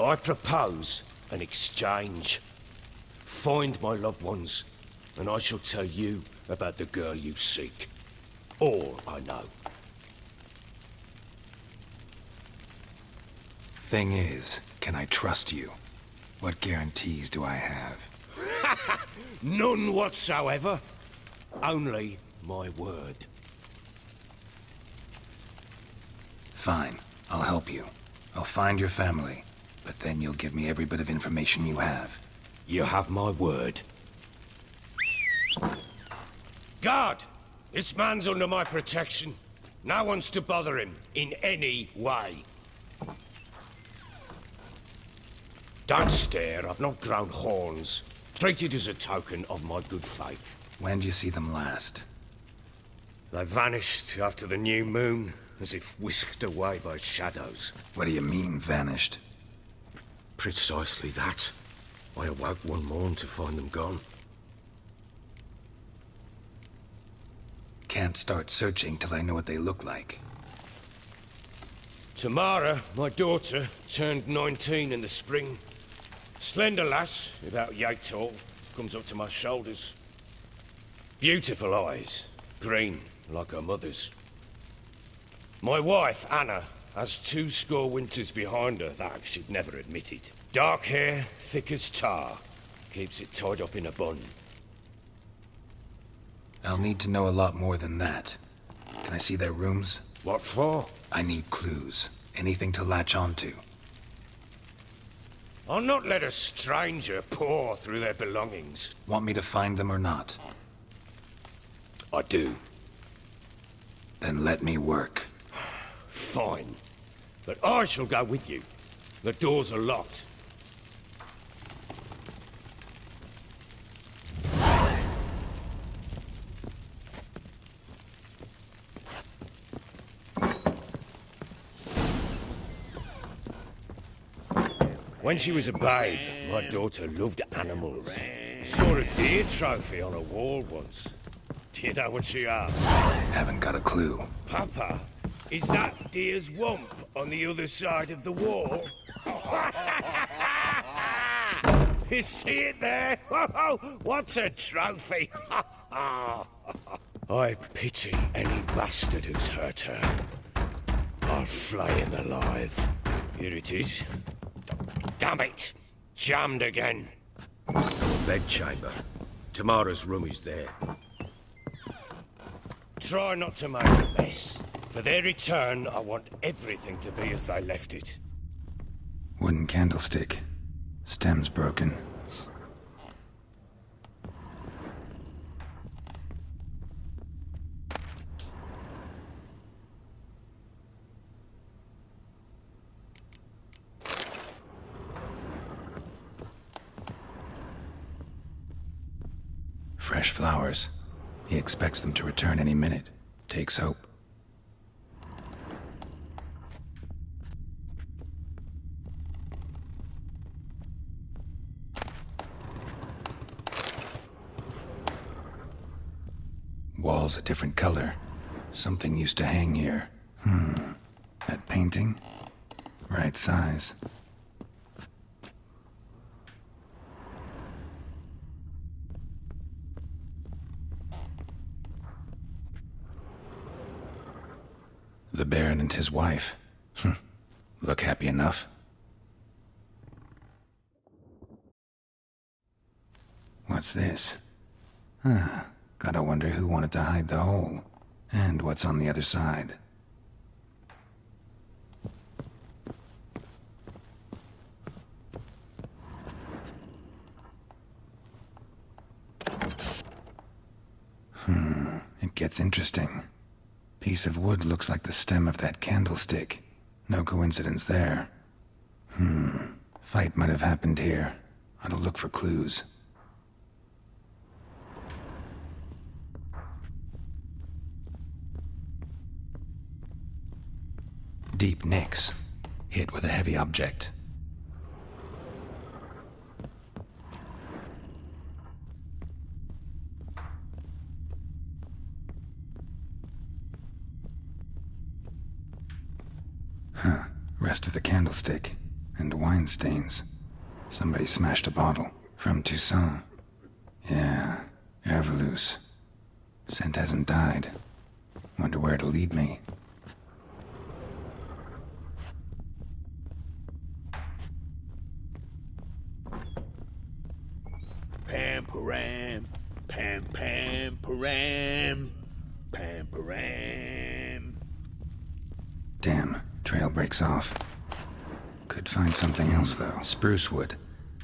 I propose an exchange. Find my loved ones, and I shall tell you about the girl you seek. All I know. Thing is, can I trust you? What guarantees do I have? None whatsoever. Only my word. Fine, I'll help you. I'll find your family, but then you'll give me every bit of information you have. You have my word. Guard! This man's under my protection. No one's to bother him in any way. Don't stare, I've not grown horns. Treat it as a token of my good faith. When do you see them last? They vanished after the new moon, as if whisked away by shadows. What do you mean, vanished? Precisely that. I awoke one morn to find them gone. Can't start searching till I know what they look like. Tamara, my daughter, turned 19 in the spring. Slender lass, about yay tall, comes up to my shoulders. Beautiful eyes, green like her mother's. My wife, Anna, has 2 score winters behind her that she'd never admitted. Dark hair, thick as tar, keeps it tied up in a bun. I'll need to know a lot more than that. Can I see their rooms? What for? I need clues. Anything to latch onto. I'll not let a stranger pore through their belongings. Want me to find them or not? I do. Then let me work. Fine. But I shall go with you. The doors are locked. When she was a babe, my daughter loved animals. Saw a deer trophy on a wall once. Do you know what she asked? Haven't got a clue. Papa, is that deer's wump on the other side of the wall? You see it there? What's a trophy? I pity any bastard who's hurt her. I'll flay him alive. Here it is. Damn it! Jammed again. Bedchamber. Tamara's room is there. Try not to make a mess. For their return, I want everything to be as they left it. Wooden candlestick. Stem's broken. Fresh flowers. He expects them to return any minute. Takes hope. Walls a different color. Something used to hang here. That painting? Right size. The Baron and his wife. Look happy enough. What's this? Gotta wonder who wanted to hide the hole. And what's on the other side. It gets interesting. Piece of wood looks like the stem of that candlestick. No coincidence there. Fight might have happened here. Ought to look for clues. Deep nicks. Hit with a heavy object. Rest of the candlestick. and wine stains. Somebody smashed a bottle. From Toussaint. Yeah, Herveloos. Scent hasn't died. Wonder where it'll lead me. Pam-param, pam-pam-param, pam-param. Damn, trail breaks off. Could find something else, though. Spruce wood.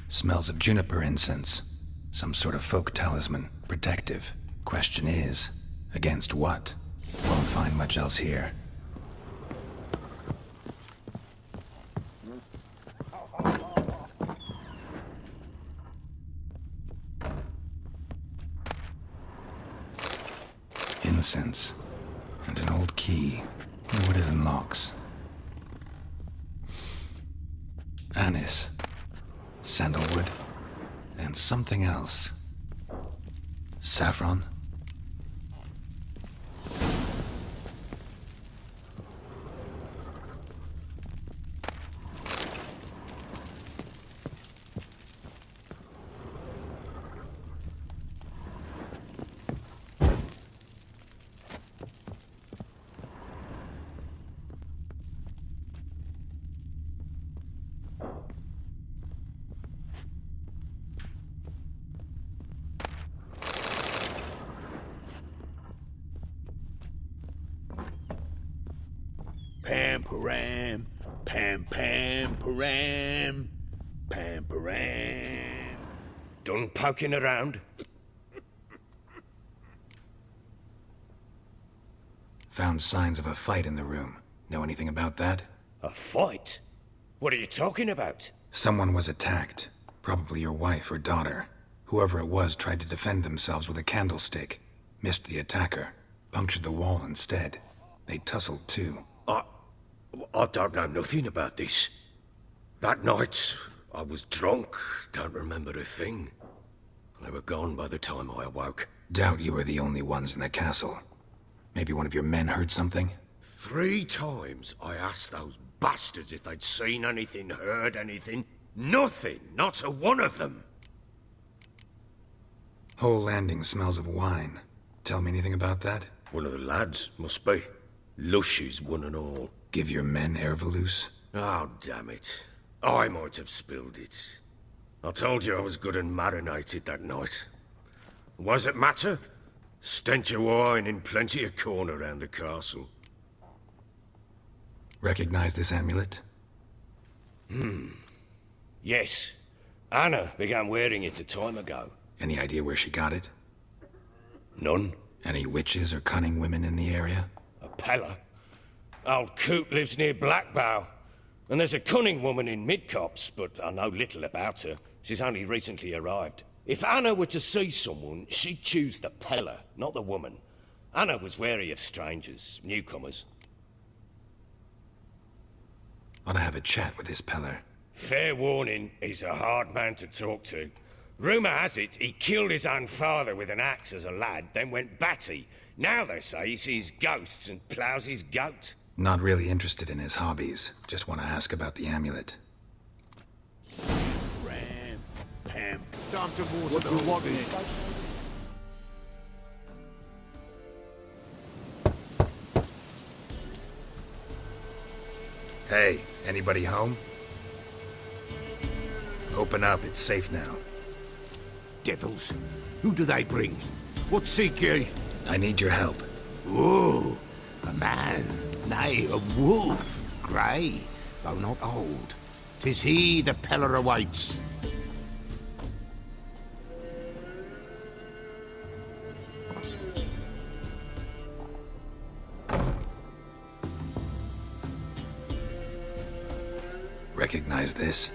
Smells of juniper incense. Some sort of folk talisman. Protective. Question is, against what? Won't find much else here. Incense. And an old key. Wonder what it unlocks. Anise. Sandalwood. And something else. Saffron? Pam-param, pam-pam-param, pam-param. Done poking around? Found signs of a fight in the room. Know anything about that? A fight? What are you talking about? Someone was attacked. Probably your wife or daughter. Whoever it was tried to defend themselves with a candlestick. Missed the attacker. Punctured the wall instead. They tussled too. I don't know nothing about this. That night, I was drunk, don't remember a thing. They were gone by the time I awoke. Doubt you were the only ones in the castle. Maybe one of your men heard something? 3 times I asked those bastards if they'd seen anything, heard anything. Nothing, not a one of them. Whole landing smells of wine. Tell me anything about that? One of the lads, must be. Lushes, one and all. Give your men Herveloos? Oh, damn it. I might have spilled it. I told you I was good and marinated that night. Was it matter? Stench of wine in plenty of corn around the castle. Recognize this amulet? Yes. Anna began wearing it a time ago. Any idea where she got it? None. Any witches or cunning women in the area? A Pella. Old Coot lives near Blackbow. And there's a cunning woman in Midcopse, but I know little about her. She's only recently arrived. If Anna were to see someone, she'd choose the Pella, not the woman. Anna was wary of strangers, newcomers. Ought to have a chat with this Peller. Fair warning, he's a hard man to talk to. Rumour has it he killed his own father with an axe as a lad, then went batty. Now they say he sees ghosts and ploughs his goat. Not really interested in his hobbies. Just want to ask about the amulet. Ram, pam. Time to water the horses. Hey, anybody home? Open up, it's safe now. Devils, who do they bring? What seek ye? I need your help. Ooh, a man, nay, a wolf, grey, though not old. 'Tis he the Peller awaits. Recognize this?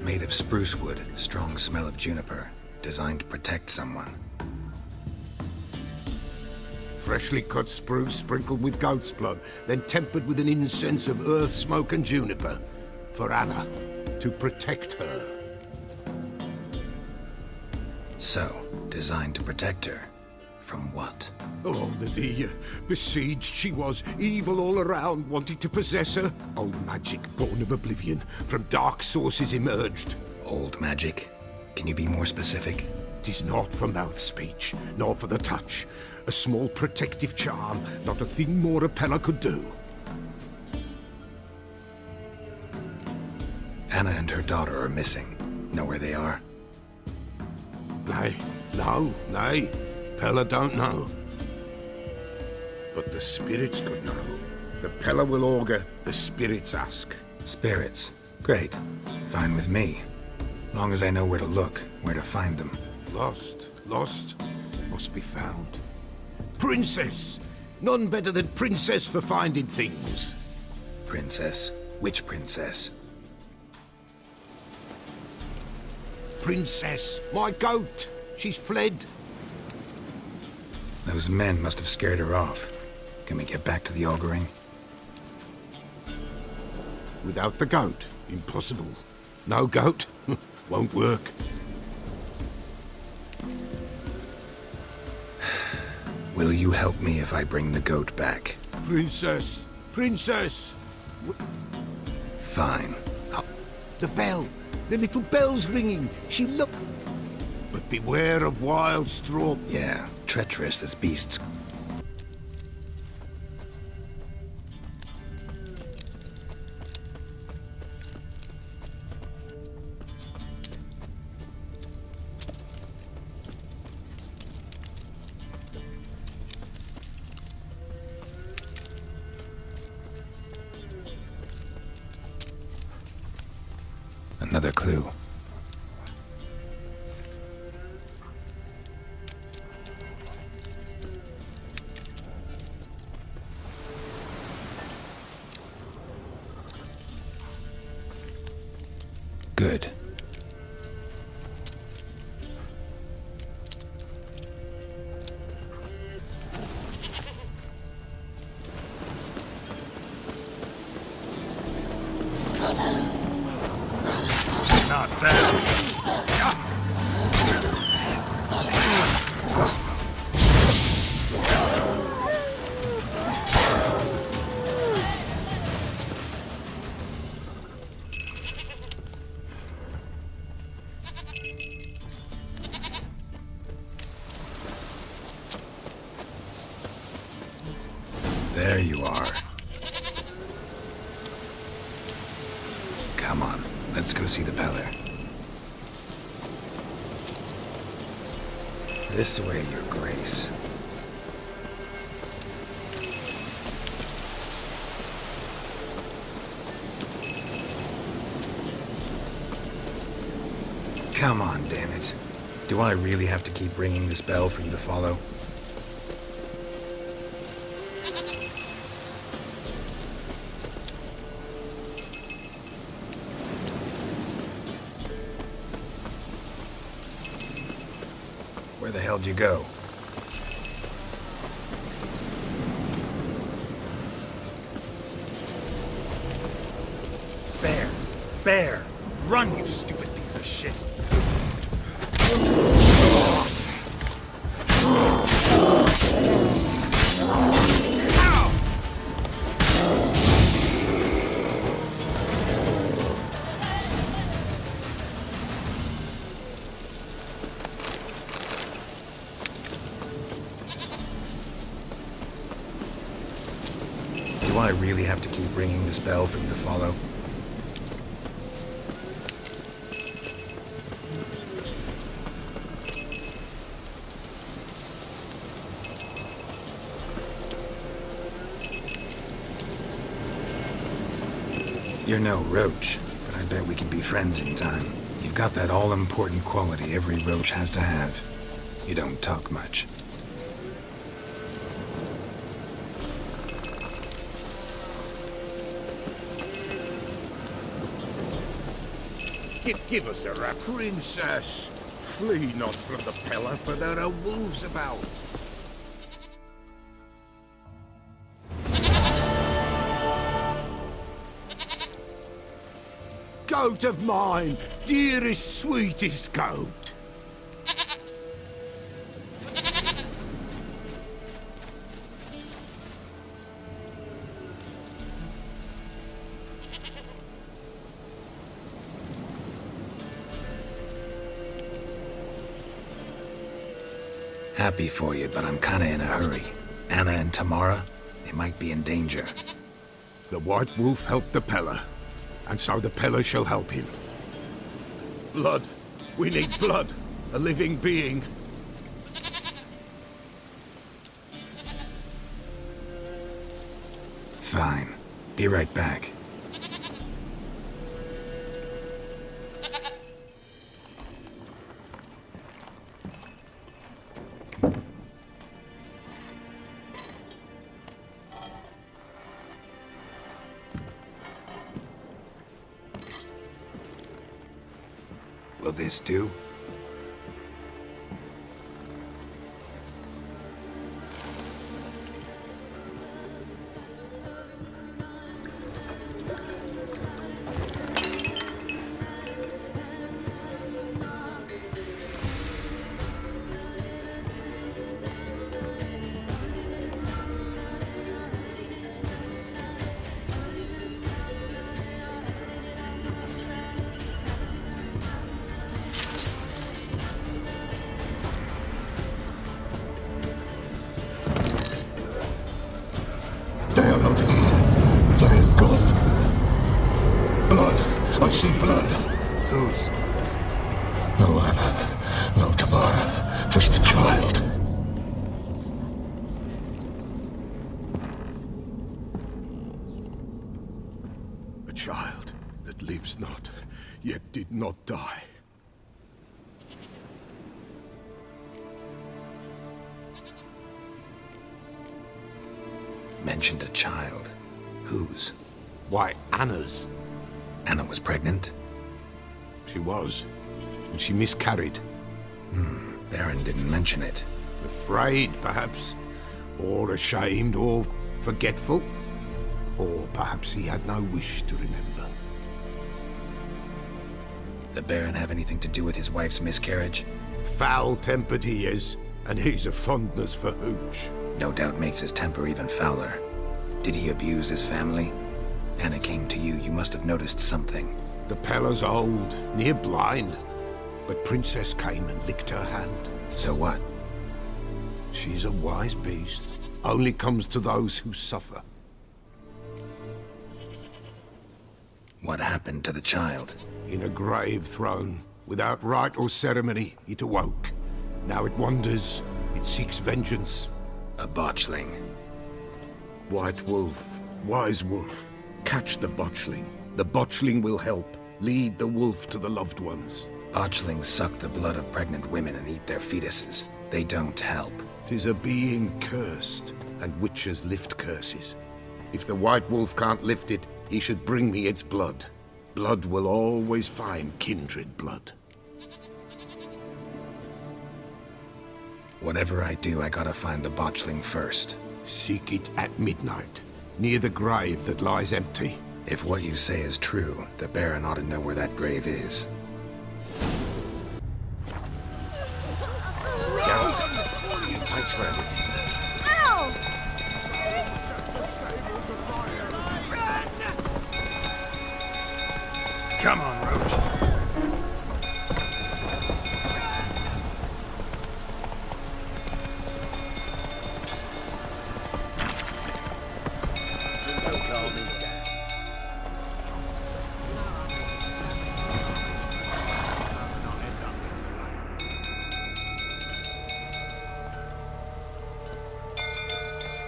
Made of spruce wood, strong smell of juniper. Designed to protect someone. Freshly cut spruce sprinkled with goat's blood, then tempered with an incense of earth, smoke and juniper. For Anna, to protect her. So, designed to protect her. From what? Oh, the besieged she was, evil all around, wanting to possess her. Old magic, born of oblivion, from dark sources emerged. Old magic? Can you be more specific? 'Tis not for mouth speech, nor for the touch. A small protective charm, not a thing more Repella could do. Anna and her daughter are missing. Know where they are? Nay, Pella don't know. But the spirits could know. The Pella will augur, the spirits ask. Spirits. Great. Fine with me. Long as I know where to look, where to find them. Lost, must be found. Princess! None better than Princess for finding things. Princess? Which princess? Princess, my goat! She's fled. Those men must have scared her off. Can we get back to the auguring? Without the goat, impossible. No goat, won't work. Will you help me if I bring the goat back? Princess! Princess! Fine. The bell! The little bell's ringing! She look... But beware of wild straw... Yeah, treacherous as beasts. Another clue. Good. Not bad. There you are. Come on, let's go see the Peller. This way, Your Grace. Come on, damn it. Do I really have to keep ringing this bell for you to follow? Where the hell did you go? Bear! Bear! Run, you stupid piece of shit! Do I really have to keep ringing this bell for you to follow? You're no roach, but I bet we can be friends in time. You've got that all-important quality every roach has to have. You don't talk much. Give us a rap, Princess. Flee not from the Pella, for there are wolves about. Goat of mine, dearest, sweetest goat. Happy for you, but I'm kinda in a hurry. Anna and Tamara, they might be in danger. The White Wolf helped the Peller, and so the Peller shall help him. Blood. We need blood. A living being. Fine. Be right back. Will this do? They are not here. There is blood. Blood. I see blood. Whose? No Anna. No Tamara. Just the child. A child that lives not, yet did not die. Mentioned a child. Whose? Why, Anna's. Anna was pregnant? She was. And she miscarried. Baron didn't mention it. Afraid, perhaps. Or ashamed, or forgetful. Or perhaps he had no wish to remember. The Baron have anything to do with his wife's miscarriage? Foul-tempered he is, and he's a fondness for hooch. No doubt makes his temper even fouler. Did he abuse his family? Anna came to you, you must have noticed something. The Peller's old, near blind. But Princess came and licked her hand. So what? She's a wise beast. Only comes to those who suffer. What happened to the child? In a grave thrown, without rite or ceremony, it awoke. Now it wanders, it seeks vengeance. A botchling. White Wolf, Wise Wolf, catch the botchling. The botchling will help, lead the wolf to the loved ones. Botchlings suck the blood of pregnant women and eat their fetuses. They don't help. 'Tis a being cursed, and witches lift curses. If the White Wolf can't lift it, he should bring me its blood. Blood will always find kindred blood. Whatever I do, I gotta find the botchling first. Seek it at midnight, near the grave that lies empty. If what you say is true, the Baron ought to know where that grave is. Geralt, thanks for everything. Ow! Come on, Roach.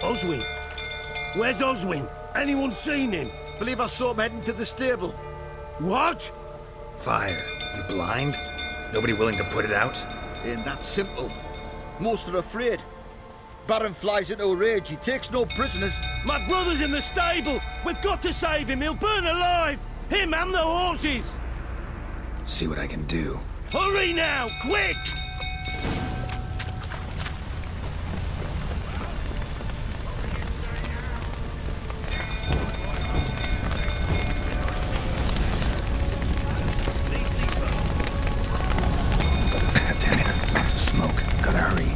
Oswin? Where's Oswin? Anyone seen him? Believe I saw him heading to the stable. What? Fire. You blind? Nobody willing to put it out? Ain't that simple. Most are afraid. Baron flies into a rage. He takes no prisoners. My brother's in the stable! We've got to save him! He'll burn alive! Him and the horses! See what I can do. Hurry now! Quick! Damn it, lots of smoke. Gotta hurry.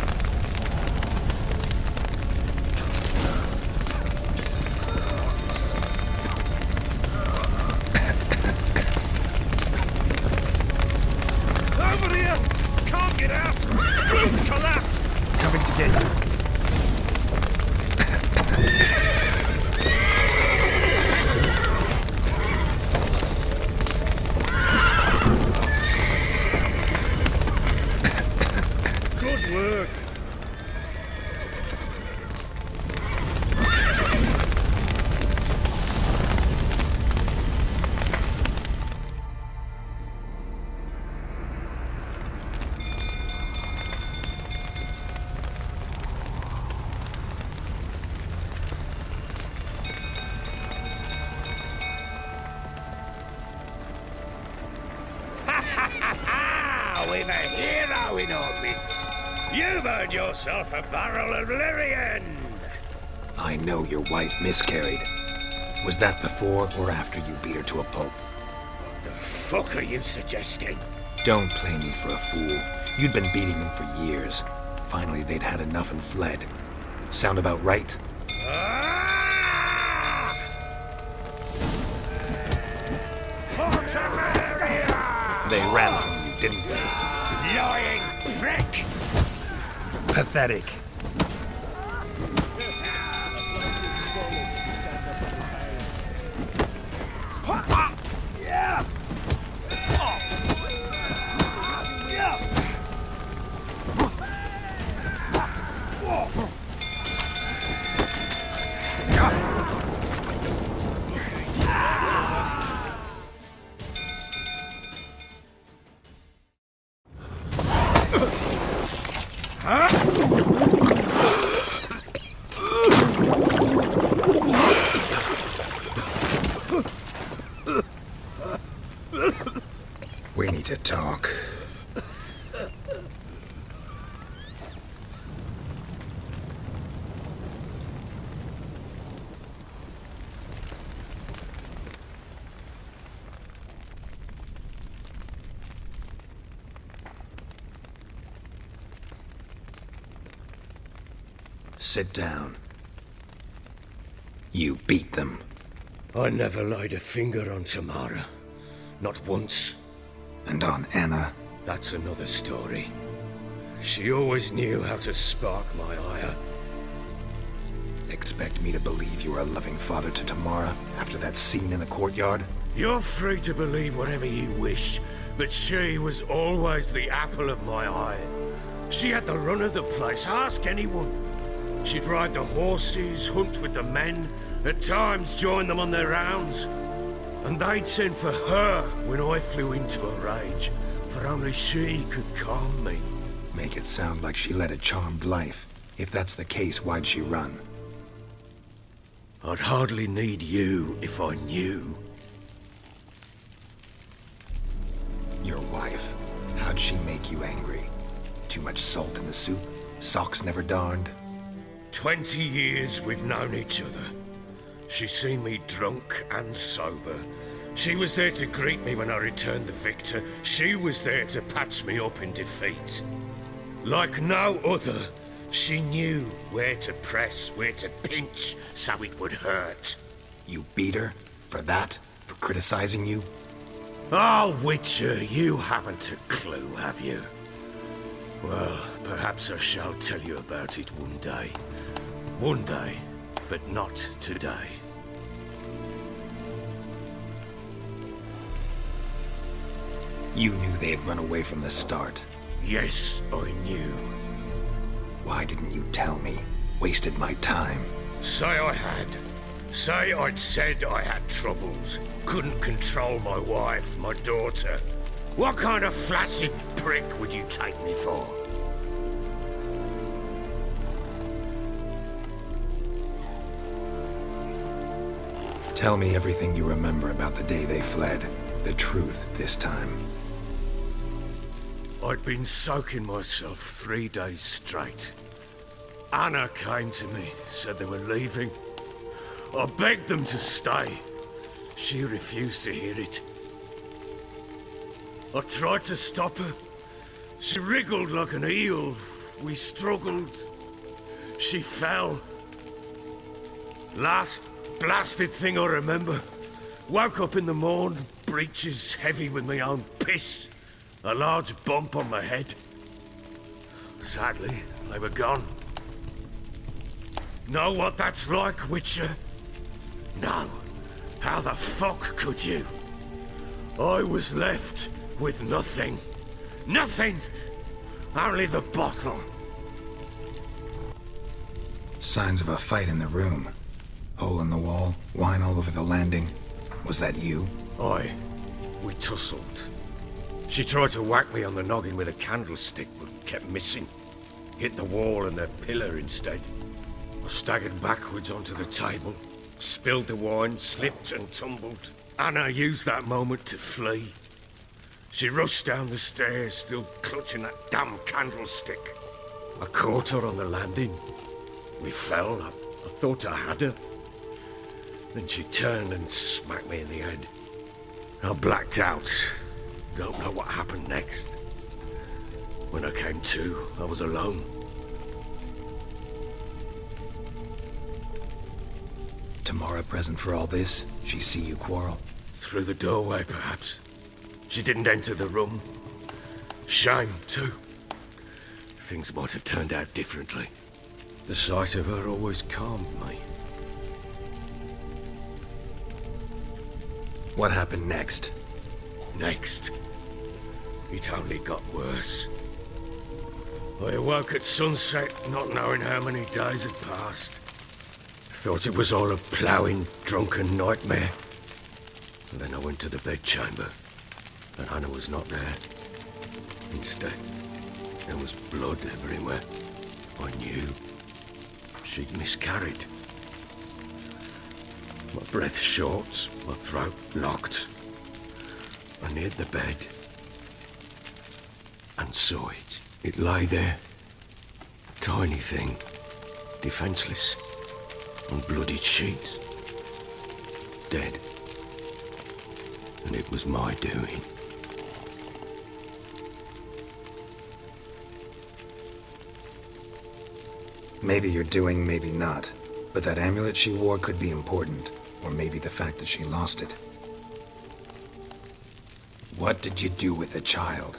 Over here! Can't get Now we've a hero in our midst. You've earned yourself a barrel of Lyrian. I know your wife miscarried. Was that before or after you beat her to a pulp? What the fuck are you suggesting? Don't play me for a fool. You'd been beating them for years. Finally, they'd had enough and fled. Sound about right? Fortamaria! They ran from you, didn't they? Lying prick! Pathetic. We need to talk. Sit down. You beat them. I never laid a finger on Tamara. Not once. And on Anna. That's another story. She always knew how to spark my ire. Expect me to believe you were a loving father to Tamara after that scene in the courtyard? You're free to believe whatever you wish, but she was always the apple of my eye. She had the run of the place, ask anyone. She'd ride the horses, hunt with the men, at times join them on their rounds. And they'd send for her when I flew into a rage, for only she could calm me. Make it sound like she led a charmed life. If that's the case, why'd she run? I'd hardly need you if I knew. Your wife. How'd she make you angry? Too much salt in the soup? Socks never darned? 20 years we've known each other. She's seen me drunk and sober. She was there to greet me when I returned the victor. She was there to patch me up in defeat. Like no other, she knew where to press, where to pinch, so it would hurt. You beat her? For that? For criticizing you? Oh, Witcher, you haven't a clue, have you? Well, perhaps I shall tell you about it one day. One day, but not today. You knew they had run away from the start. Yes, I knew. Why didn't you tell me? Wasted my time. Say I had. Say I'd said I had troubles. Couldn't control my wife, my daughter. What kind of flaccid prick would you take me for? Tell me everything you remember about the day they fled. The truth this time. I'd been soaking myself 3 days straight. Anna came to me, said they were leaving. I begged them to stay. She refused to hear it. I tried to stop her. She wriggled like an eel. We struggled. She fell. Last blasted thing I remember. Woke up in the morn, breeches heavy with my own piss. A large bump on my head. Sadly, they were gone. Know what that's like, Witcher? No. How the fuck could you? I was left with nothing. Nothing! Only the bottle. Signs of a fight in the room. Hole in the wall, wine all over the landing. Was that you? Aye. We tussled. She tried to whack me on the noggin with a candlestick, but kept missing. Hit the wall and the pillar instead. I staggered backwards onto the table, spilled the wine, slipped and tumbled. Anna used that moment to flee. She rushed down the stairs, still clutching that damn candlestick. I caught her on the landing. We fell. I thought I had her. Then she turned and smacked me in the head. I blacked out. Don't know what happened next. When I came to, I was alone. Tamara present for all this? She see you quarrel? Through the doorway, perhaps. She didn't enter the room. Shame, too. Things might have turned out differently. The sight of her always calmed me. What happened next? Next, it only got worse. I awoke at sunset, not knowing how many days had passed. Thought it was all a ploughing, drunken nightmare. And then I went to the bedchamber, and Anna was not there. Instead, there was blood everywhere. I knew she'd miscarried. My breath short, my throat locked. I neared the bed and saw it. It lay there, a tiny thing, defenseless, on bloodied sheets, dead. And it was my doing. Maybe you're doing, maybe not. But that amulet she wore could be important. Or maybe the fact that she lost it. What did you do with the child?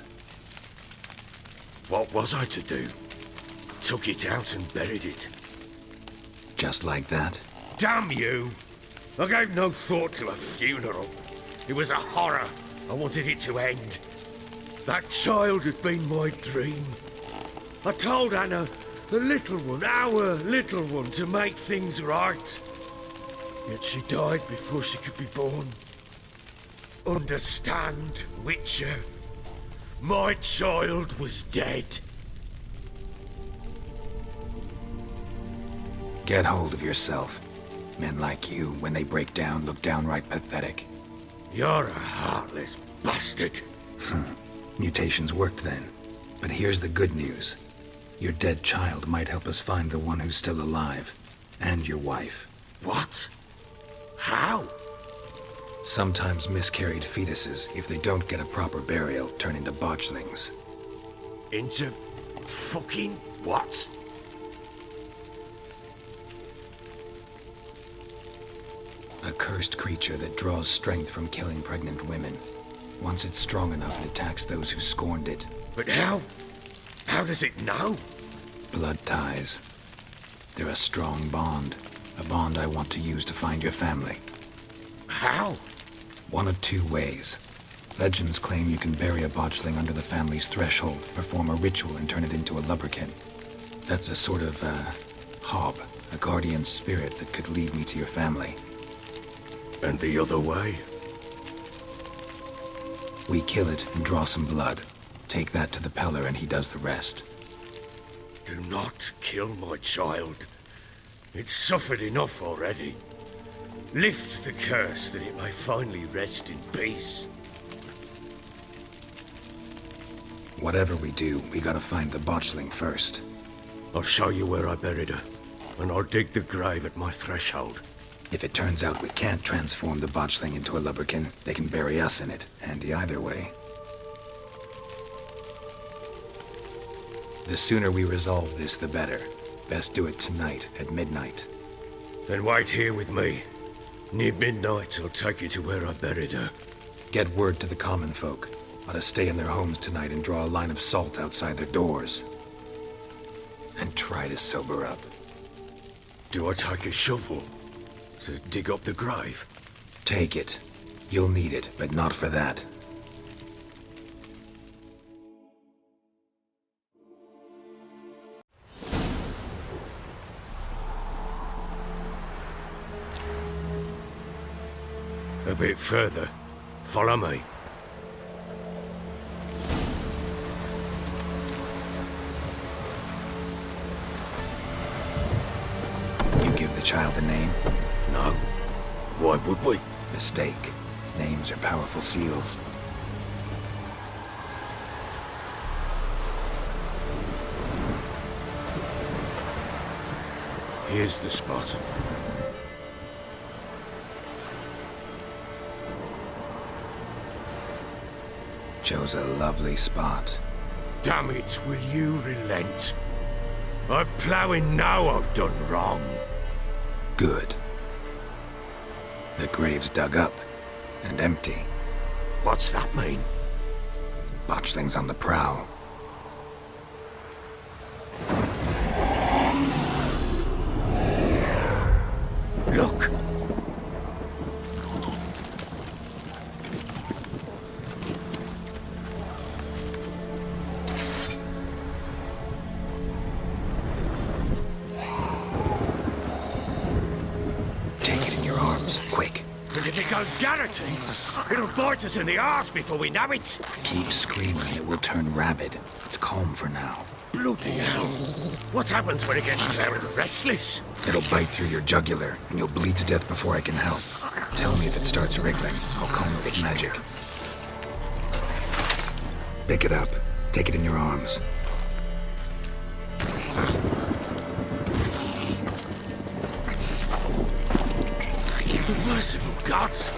What was I to do? Took it out and buried it. Just like that? Damn you! I gave no thought to a funeral. It was a horror. I wanted it to end. That child had been my dream. I told Anna, the little one, our little one, to make things right. Yet she died before she could be born. Understand, Witcher? My child was dead. Get hold of yourself. Men like you, when they break down, look downright pathetic. You're a heartless bastard. Mutations worked then. But here's the good news. Your dead child might help us find the one who's still alive. And your wife. What? How? Sometimes miscarried fetuses, if they don't get a proper burial, turn into botchlings. Into fucking what? A cursed creature that draws strength from killing pregnant women. Once it's strong enough, it attacks those who scorned it. But how? How does it know? Blood ties. They're a strong bond. A bond I want to use to find your family. How? One of two ways. Legends claim you can bury a botchling under the family's threshold, perform a ritual, and turn it into a lubberkin. That's a sort of, hob, a guardian spirit that could lead me to your family. And the other way? We kill it and draw some blood. Take that to the Peller and he does the rest. Do not kill my child. It's suffered enough already. Lift the curse that it may finally rest in peace. Whatever we do, we gotta find the botchling first. I'll show you where I buried her, and I'll dig the grave at my threshold. If it turns out we can't transform the botchling into a lubberkin, they can bury us in it. Handy either way. The sooner we resolve this, the better. Best do it tonight, at midnight. Then wait here with me. Near midnight, I'll take you to where I buried her. Get word to the common folk. Ought to stay in their homes tonight and draw a line of salt outside their doors. And try to sober up. Do I take a shovel to dig up the grave? Take it. You'll need it, but not for that. A bit further. Follow me. You give the child a name? No. Why would we? Mistake. Names are powerful seals. Here's the spot. Chose a lovely spot. Damn it, will you relent? I'm ploughing now I've done wrong. Good. The grave's dug up and empty. What's that mean? Botchling's on the prowl. Look! Take it in your arms, quick. And if it goes garroting, it'll bite us in the arse before we know it. Keep screaming, it will turn rabid. It's calm for now. Bloody hell. What happens when it gets very restless? It'll bite through your jugular, and you'll bleed to death before I can help. Tell me if it starts wriggling. I'll calm it with magic. Pick it up. Take it in your arms. Merciful gods!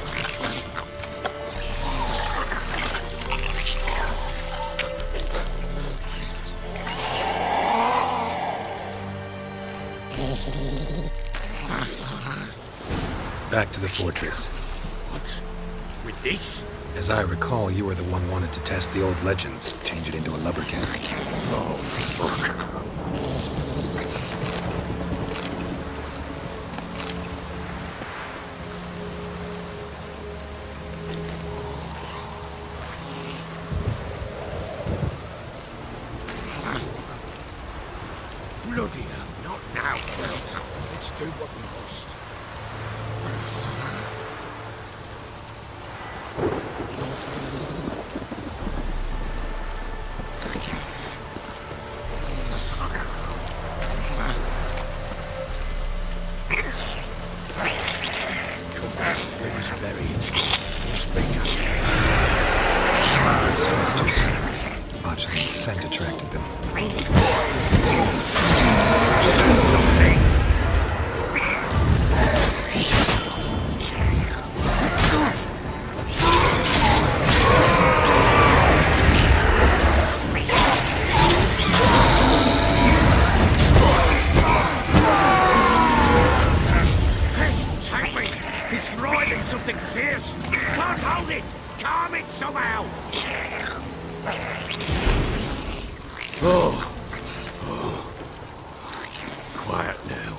Back to the fortress. What? With this? As I recall, you were the one wanted to test the old legends, change it into a lubberkin. Oh, fuck. Bloody hell, not now, girls. Let's do what we must. Come back, it was buried. You speak up. Spectres. Botchling's scent attracted them. Something. Pest, take me! He's thriving something fierce! Can't hold it! Calm it somehow! Oh. Quiet now.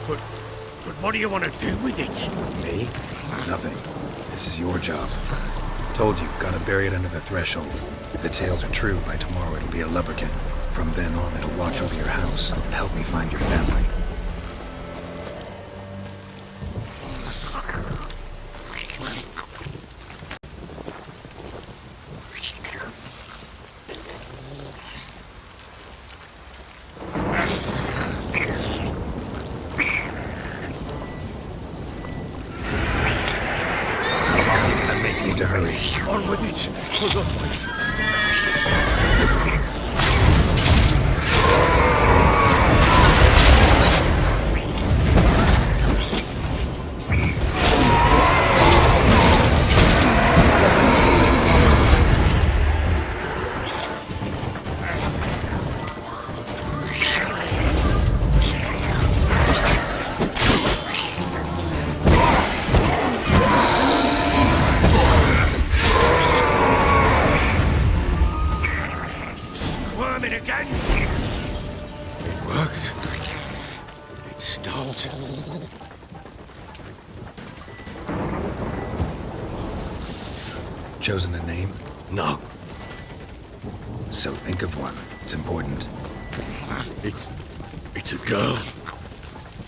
But what do you want to do with it? Me? Nothing. This is your job. Told you, gotta bury it under the threshold. If the tales are true, by tomorrow it'll be a lubberkin. From then on, it'll watch over your house and help me find your family. To hurry. On with it! Hold on, wait. Again. It worked. It stopped. Chosen a name? No. So think of one. It's important. It's a girl.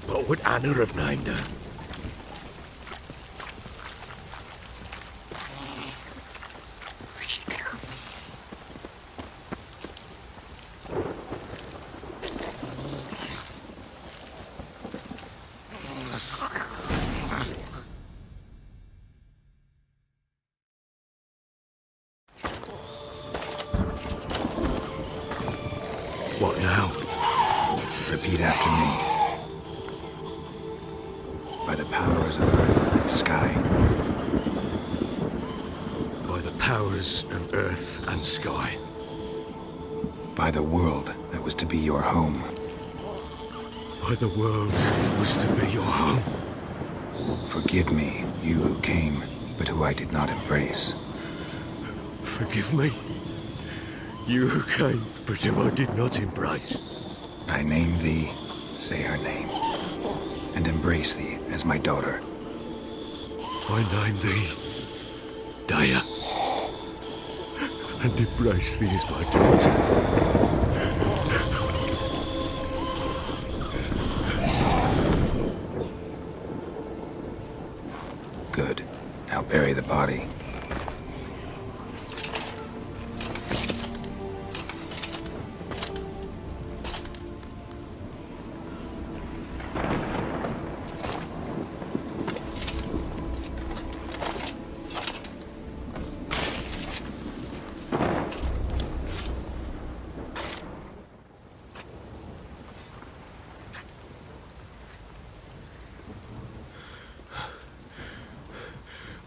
What would Anna have named her? Repeat after me. By the powers of earth and sky. By the powers of earth and sky. By the world that was to be your home. By the world that was to be your home. Forgive me, you who came, but who I did not embrace. Forgive me, you who came, but who I did not embrace. I name thee, say her name, and embrace thee as my daughter. I name thee, Daya, and embrace thee as my daughter. Good. Now bury the body.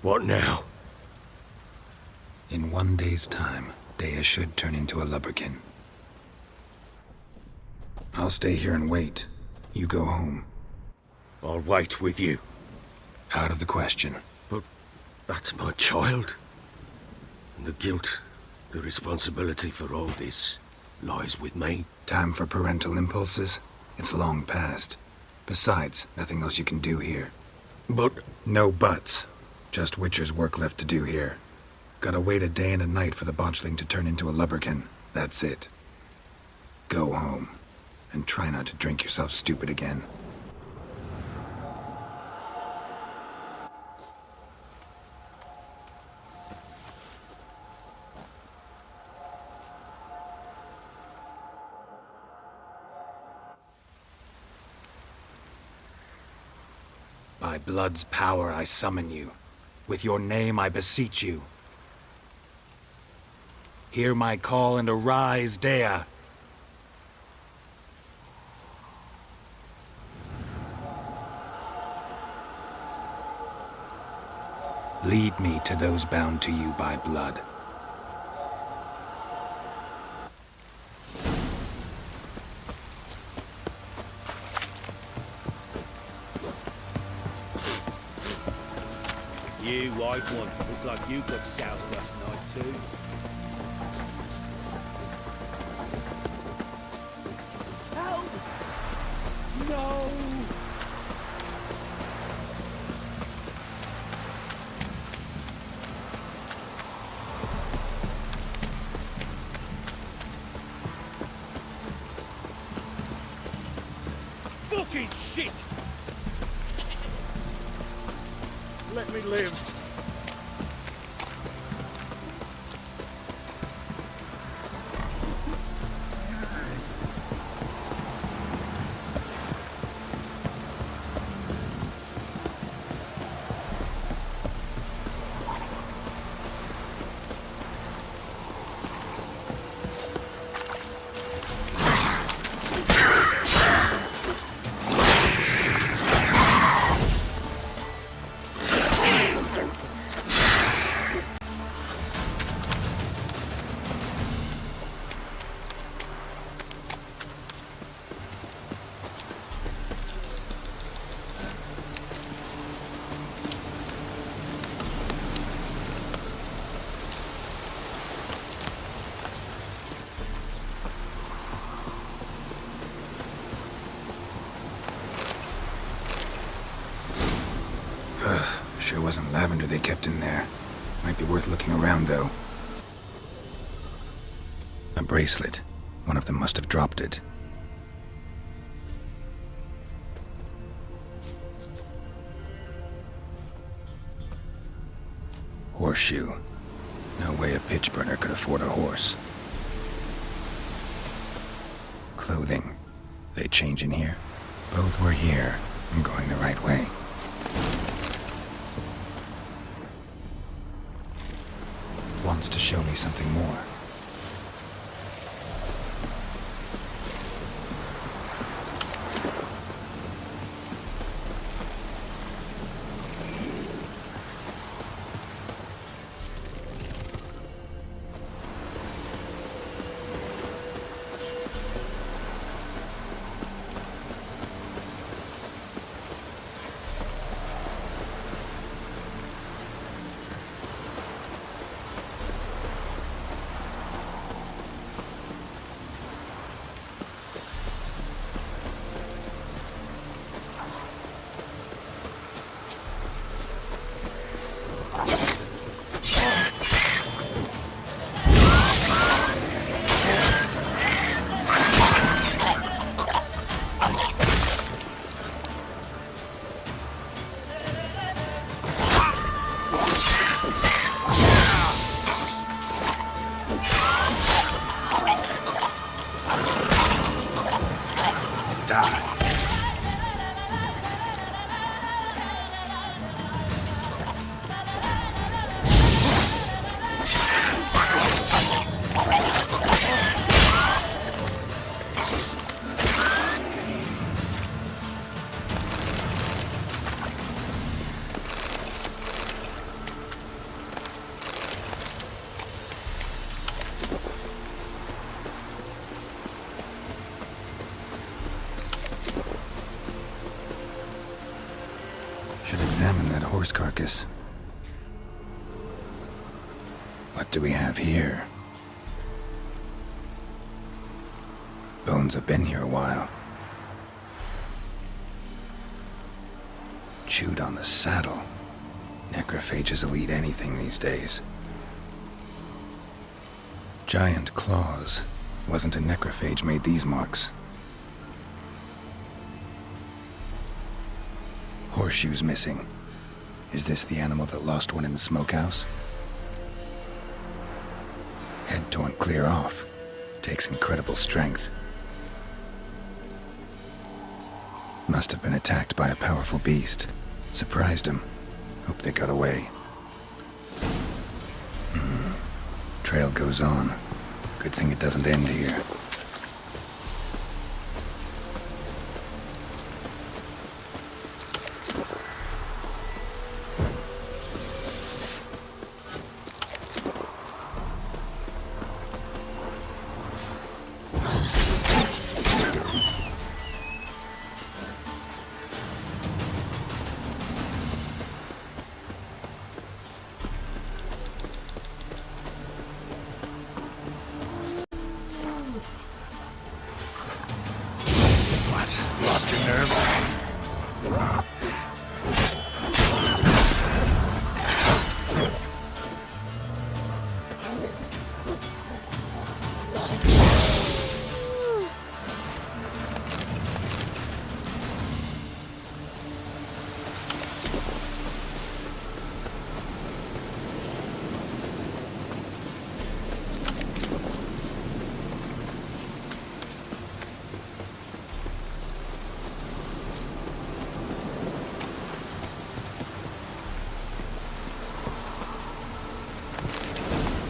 What now? In 1 day's time, Daya should turn into a lubberkin. I'll stay here and wait. You go home. I'll wait with you. Out of the question. But that's my child. And the guilt, the responsibility for all this lies with me. Time for parental impulses? It's long past. Besides, nothing else you can do here. But No buts. Just Witcher's work left to do here. Gotta wait a day and a night for the botchling to turn into a lubberkin. That's it. Go home. And try not to drink yourself stupid again. By blood's power I summon you. With your name I beseech you. Hear my call and arise, Daya. Lead me to those bound to you by blood. You white one, look like you got soused last night too. Help! No! Fucking shit! Let me live. Sure wasn't lavender they kept in there. Might be worth looking around, though. A bracelet. One of them must have dropped it. Horseshoe. No way a pitch burner could afford a horse. Clothing. They change in here? Both were here. I'm going the right way. Wants to show me something more. Die. Should examine that horse carcass. What do we have here? Bones have been here a while. Chewed on the saddle. Necrophages will eat anything these days. Giant claws. Wasn't a necrophage made these marks. Horseshoes missing. Is this the animal that lost one in the smokehouse? Head torn clear off. Takes incredible strength. Must have been attacked by a powerful beast. Surprised him. Hope they got away. Trail goes on. Good thing it doesn't end here. Lost your nerve?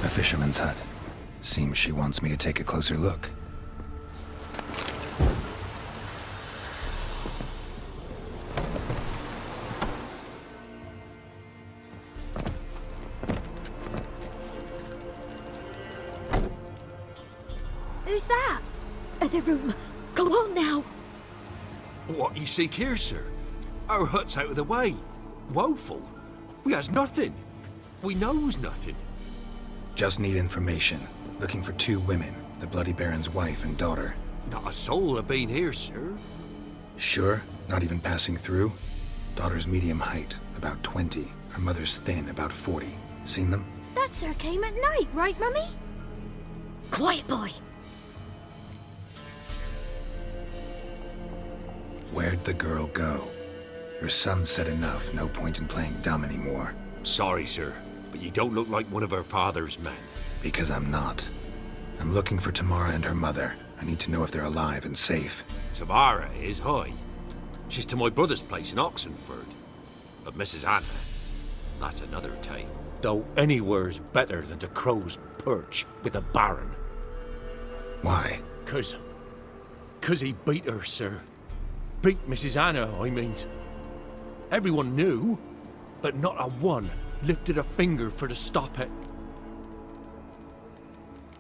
A fisherman's hut. Seems she wants me to take a closer look. Who's that? Other room. Go on now. What you seek here, sir? Our hut's out of the way. Woeful. We has nothing. We knows nothing. Just need information. Looking for 2 women, the Bloody Baron's wife and daughter. Not a soul have been here, sir. Sure? Not even passing through? Daughter's medium height, about 20. Her mother's thin, about 40. Seen them? That sir came at night, right, Mummy? Quiet, boy. Where'd the girl go? Your son said enough, no point in playing dumb anymore. Sorry, sir, but you don't look like one of her father's men. Because I'm not. I'm looking for Tamara and her mother. I need to know if they're alive and safe. Tamara is, hi. She's to my brother's place in Oxenford. But Mrs. Anna, that's another tale. Though anywhere's better than the Crow's Perch with a Baron. Why? 'Cause he beat her, sir. Beat Mrs. Anna, I mean. Everyone knew, but not a one lifted a finger for to stop it.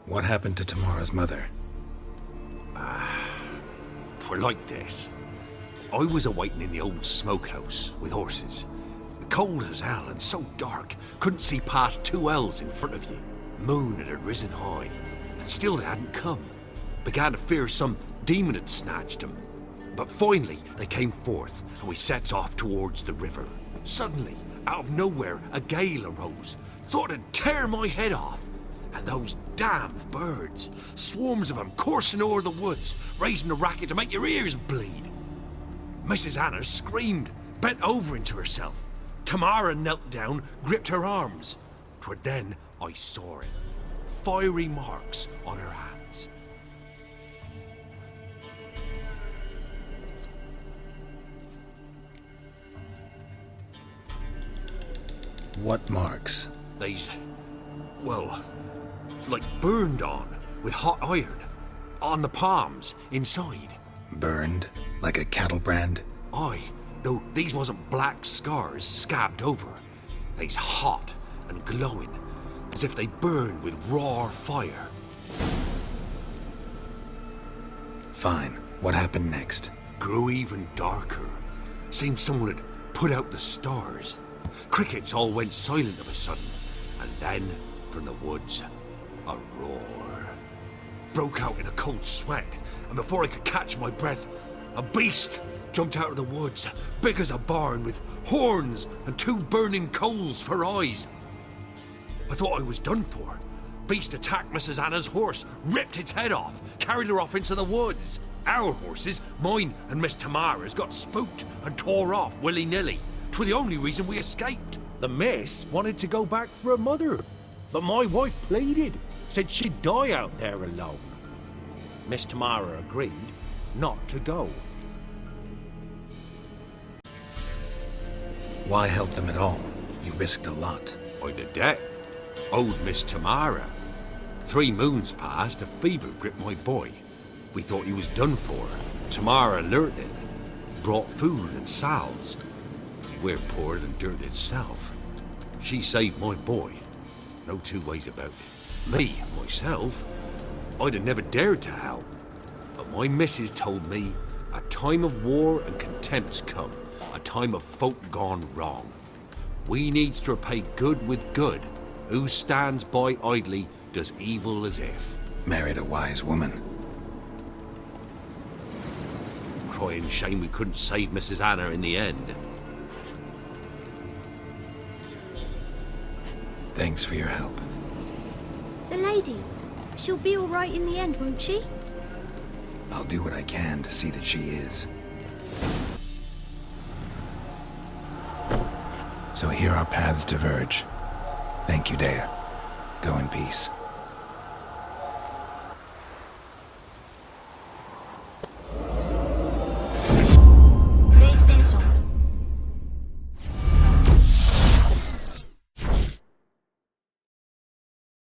What happened to Tamara's mother? For like this. I was awaiting in the old smokehouse with horses. Cold as hell and so dark, couldn't see past 2 ells in front of you. Moon had risen high, and still they hadn't come. Began to fear some demon had snatched them. But finally, they came forth, and we sets off towards the river. Suddenly, out of nowhere, a gale arose. Thought it'd tear my head off. And those damn birds, swarms of them coursing o'er the woods, raising a racket to make your ears bleed. Mrs. Anna screamed, bent over into herself. Tamara knelt down, gripped her arms. 'Twere then I saw it. Fiery marks on her hands. What marks? They's, well, like burned on with hot iron. On the palms, inside. Burned? Like a cattle brand? Aye, though these wasn't black scars scabbed over. They's hot and glowing, as if they burned with raw fire. Fine. What happened next? Grew even darker. Seemed someone had put out the stars. Crickets all went silent of a sudden, and then, from the woods, a roar. Broke out in a cold sweat, and before I could catch my breath, a beast jumped out of the woods, big as a barn, with horns and 2 burning coals for eyes. I thought I was done for. Beast attacked Mrs. Anna's horse, ripped its head off, carried her off into the woods. Our horses, mine and Miss Tamara's, got spooked and tore off willy-nilly. 'Twas the only reason we escaped. The miss wanted to go back for her mother, but my wife pleaded, said she'd die out there alone. Miss Tamara agreed not to go. Why help them at all? You risked a lot. I'd a debt. Owed Miss Tamara. 3 moons passed, a fever gripped my boy. We thought he was done for. Tamara alerted, brought food and salves. We're poorer than dirt itself. She saved my boy. No 2 ways about it. Me, myself, I'd have never dared to help. But my missus told me a time of war and contempt's come. A time of folk gone wrong. We needs to repay good with good. Who stands by idly does evil as if. Married a wise woman. Crying shame we couldn't save Mrs. Anna in the end. Thanks for your help. The lady. She'll be all right in the end, won't she? I'll do what I can to see that she is. So here our paths diverge. Thank you, Dea. Go in peace.